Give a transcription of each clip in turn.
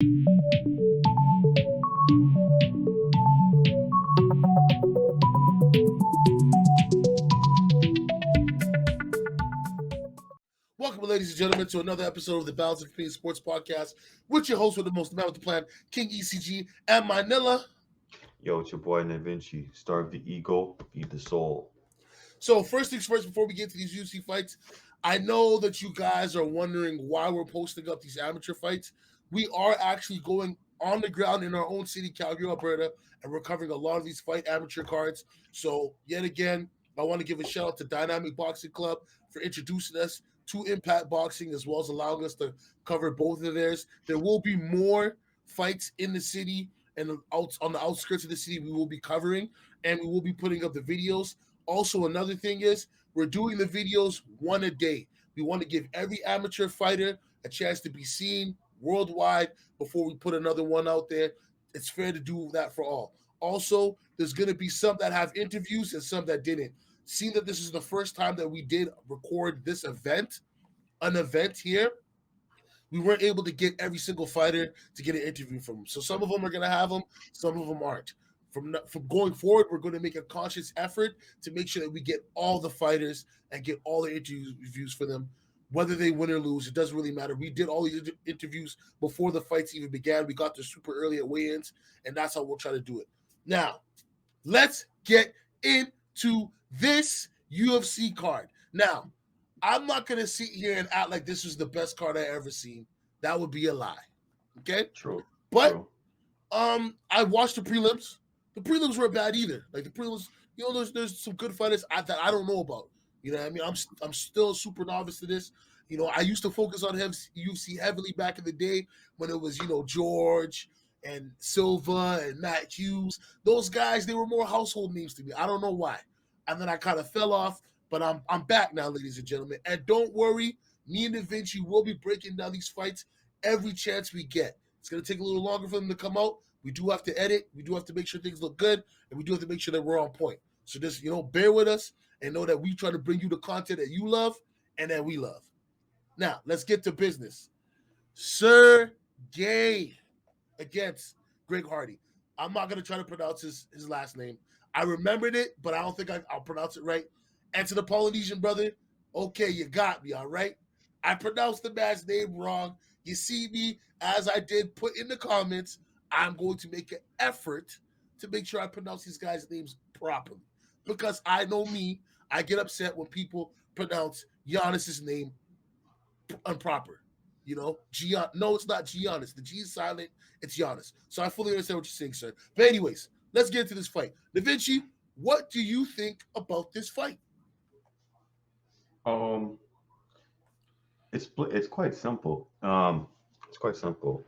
Welcome, ladies and gentlemen, to another episode of the Balance of Opinion Sports Podcast with your host with the most, the man with the plan, King ECG, and Manila. Yo, it's your boy Da Vinci. Starve the ego, feed the soul. So, first things first, before we get to these UFC fights, I know that you guys are wondering why we're posting up these amateur fights. We are actually going on the ground in our own city, Calgary, Alberta, and we're covering a lot of these fight amateur cards. So, yet again, I want to give a shout out to Dynamic Boxing Club for introducing us to Impact Boxing, as well as allowing us to cover both of theirs. There will be more fights in the city and out on the outskirts of the city we will be covering, and we will be putting up the videos. Also, another thing is we're doing the videos one a day. We want to give every amateur fighter a chance to be seen worldwide before we put another one out there. It's fair to do that for all. Also, there's going to be some that have interviews and some that didn't. Seeing that this is the first time that we did record this event, an event here, we weren't able to get every single fighter to get an interview from them. So some of them are going to have them, some of them aren't. From going forward, we're going to make a conscious effort to make sure that we get all the fighters and get all the interviews for them, whether they win or lose. It doesn't really matter. We did all these interviews before the fights even began. We got there super early at weigh-ins, and that's how we'll try to do it. Now, let's get into this UFC card. Now, I'm not going to sit here and act like this was the best card I ever seen. That would be a lie. Okay? True. But True. I watched the prelims. The prelims weren't bad either. Like the prelims, there's some good fighters that I don't know about. You know what I mean? I'm still super novice to this. I used to focus on UFC heavily back in the day when it was, George and Silva and Matt Hughes. Those guys, they were more household names to me. I don't know why. And then I kind of fell off, but I'm back now, ladies and gentlemen. And don't worry, me and Da Vinci will be breaking down these fights every chance we get. It's going to take a little longer for them to come out. We do have to edit. We do have to make sure things look good. And we do have to make sure that we're on point. So just, bear with us and know that we try to bring you the content that you love and that we love. Now, let's get to business. Sergey against Greg Hardy. I'm not going to try to pronounce his last name. I remembered it, but I don't think I'll pronounce it right. And to the Polynesian brother, okay, you got me, all right? I pronounced the man's name wrong. You see me, as I did put in the comments, I'm going to make an effort to make sure I pronounce these guys' names properly. Because I know me, I get upset when people pronounce Giannis's name improper. No, it's not Giannis. The G is silent. It's Giannis. So I fully understand what you're saying, sir. But anyways, let's get into this fight. Da Vinci, what do you think about this fight? It's quite simple. It's quite simple.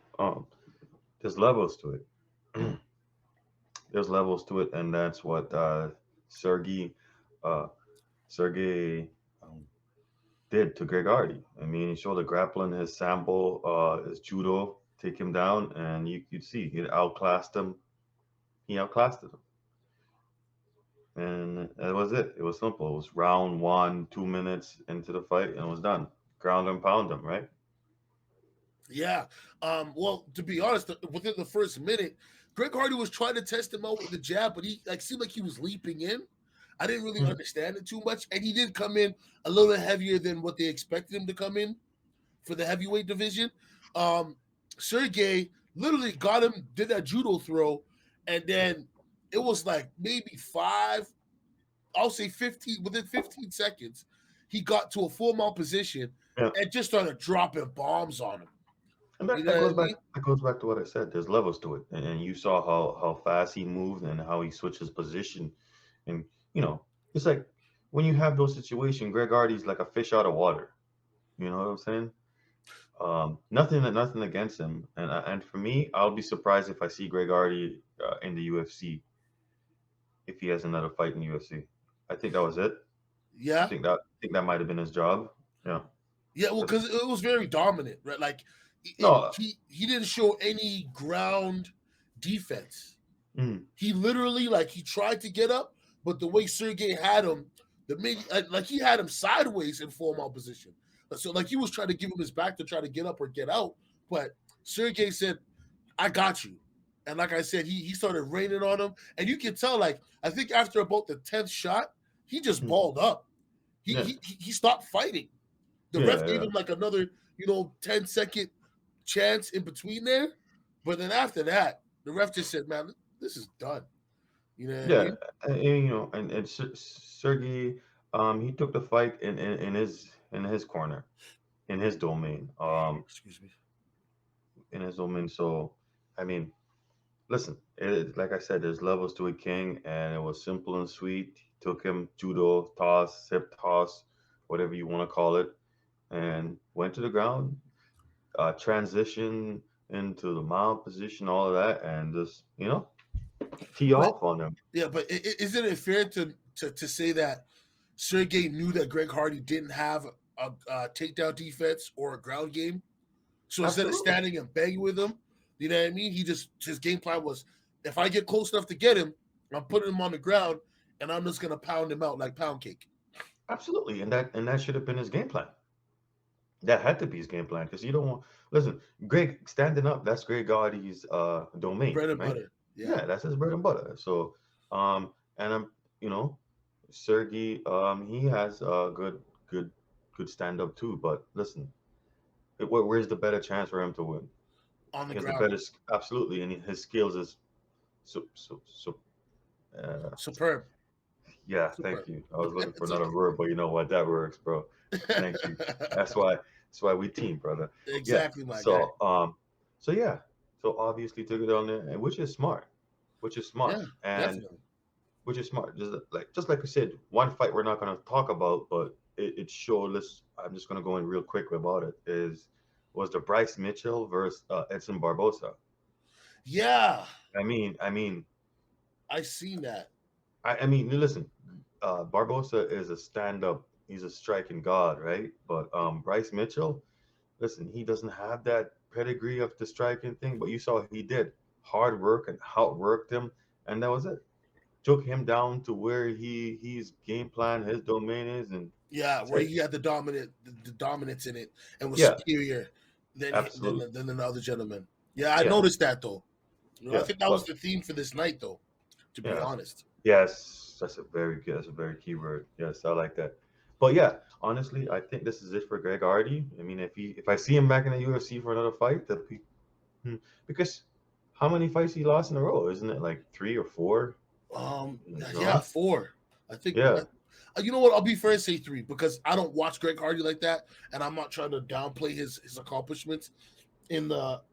There's levels to it. There's levels to it, and that's what Sergey did to Greg Hardy. I mean, he showed the grappling, his sambo, his judo, take him down, and you'd see he outclassed him. He outclassed him. And that was it. It was simple. It was round 1, 2 minutes into the fight, and it was done. Ground and pound him, right? Yeah. Well, to be honest, within the first minute, Greg Hardy was trying to test him out with the jab, but he seemed like he was leaping in. I didn't really understand it too much, and he did come in a little heavier than what they expected him to come in for the heavyweight division. Sergey literally got him, did that judo throw, and then it was like maybe 15, within 15 seconds, he got to a full mount position and just started dropping bombs on him. And that goes back to what I said. There's levels to it, and you saw how fast he moved and how he switched his position, and it's like when you have those situations, Greg Hardy's like a fish out of water. You know what I'm saying? Nothing against him, and for me, I'll be surprised if I see Greg Hardy in the UFC if he has another fight in the UFC. I think that was it. Yeah, I think that might have been his job. Yeah. Yeah, well, because it was very dominant, right? Like, he didn't show any ground defense. He literally, he tried to get up, but the way Sergey had him, he had him sideways in full mount position. So, he was trying to give him his back to try to get up or get out. But Sergey said, I got you. And like I said, he started raining on him. And you can tell, like, I think after about the 10th shot, he just balled up. He stopped fighting. The ref gave him like another, 10-second chance in between there. But then after that, the ref just said, man, this is done. You know what I mean? And Sergey, he took the fight in his corner, in his domain. Excuse me. In his domain. So, I mean, listen, like I said, there's levels to a king, and it was simple and sweet. He took him judo, toss, hip toss, whatever you want to call it, and went to the ground, transition into the mount position, all of that, and just, tee off on him. Yeah, but isn't it fair to say that Sergey knew that Greg Hardy didn't have a takedown defense or a ground game? So instead of standing and banging with him, you know what I mean? His game plan was, if I get close enough to get him, I'm putting him on the ground and I'm just gonna pound him out like pound cake. Absolutely, and that should have been his game plan. That had to be his game plan, because you don't want, listen, Greg standing up. That's Greg Hardy's domain, Bread and right? butter. Yeah, that's his bread and butter. So, and Sergey, he has a good stand up too. But listen, where's the better chance for him to win? On the He has ground. the better, absolutely, and his skills is superb. Yeah, thank you. I was looking for another word, but you know what? That works, bro. Thank you. That's why we team, brother. Exactly, Yeah. my So, guy. so yeah. So obviously took it on there, and which is smart. Yeah, And definitely. which is smart. Just like we said, one fight we're not gonna talk about, but it showed us. I'm just gonna go in real quick about it. Was the Bryce Mitchell versus Edson Barbosa. Yeah. I mean, I seen that. I mean, listen, Barbosa is a stand-up. He's a striking god, right? But Bryce Mitchell, listen, he doesn't have that pedigree of the striking thing. But you saw he did hard work and outworked him, and that was it. Took him down to where he's game plan, his domain is, and Yeah, where said, he had the dominance in it and was yeah, superior absolutely, than the other gentleman. Yeah, I yeah, noticed that though. I yeah. think that was But the theme for this night, though. To be yeah, honest. yes, that's a very good, that's a very key word. Yes, I like that. But yeah, honestly, I think this is it for Greg Hardy. I mean, if I see him back in the UFC for another fight, because how many fights he lost in a row? Isn't it like 3 or 4? Yeah, No? 4. I think. Yeah. You know what? I'll be fair and say 3 because I don't watch Greg Hardy like that, and I'm not trying to downplay his accomplishments in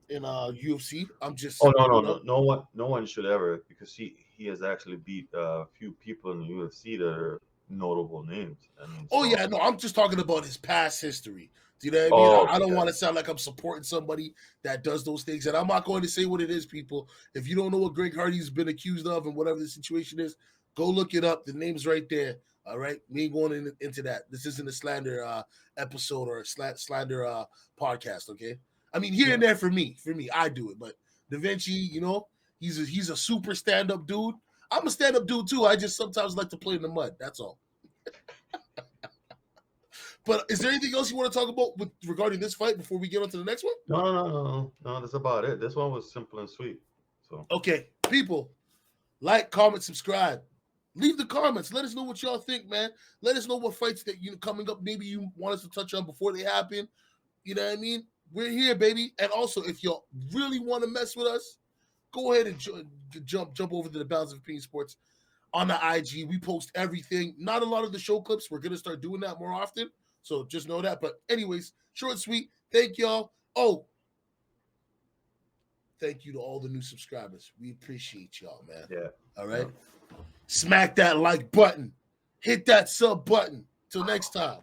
UFC. I'm Oh just no one should ever, because he has actually beat a few people in the UFC that are notable names. I mean, Oh so yeah, no, I'm just talking about his past history. Do you know what I mean? oh I okay, don't yeah, want to sound like I'm supporting somebody that does those things, and I'm not going to say what it is, people. If you don't know what Greg Hardy's been accused of and whatever the situation is, go look it up. The name's right there. All right, we ain't going into that. This isn't a slander episode or a slander podcast. Okay, I mean here yeah. and there for me, I do it, but Da Vinci, he's a super stand up dude. I'm a stand up dude too. I just sometimes like to play in the mud. That's all. But is there anything else you want to talk about regarding this fight before we get on to the next one? No. That's about it. This one was simple and sweet. So Okay, people, like, comment, subscribe. Leave the comments. Let us know what y'all think, man. Let us know what fights that coming up. Maybe you want us to touch on before they happen. You know what I mean? We're here, baby. And also, if y'all really want to mess with us, go ahead and jump over to the Bounds of Opinion Sports on the IG. We post everything. Not a lot of the show clips. We're gonna start doing that more often. So just know that. But anyways, short and sweet. Thank y'all. Oh, thank you to all the new subscribers. We appreciate y'all, man. yeah. All right. Yeah. Smack that like button. Hit that sub button. Till next time.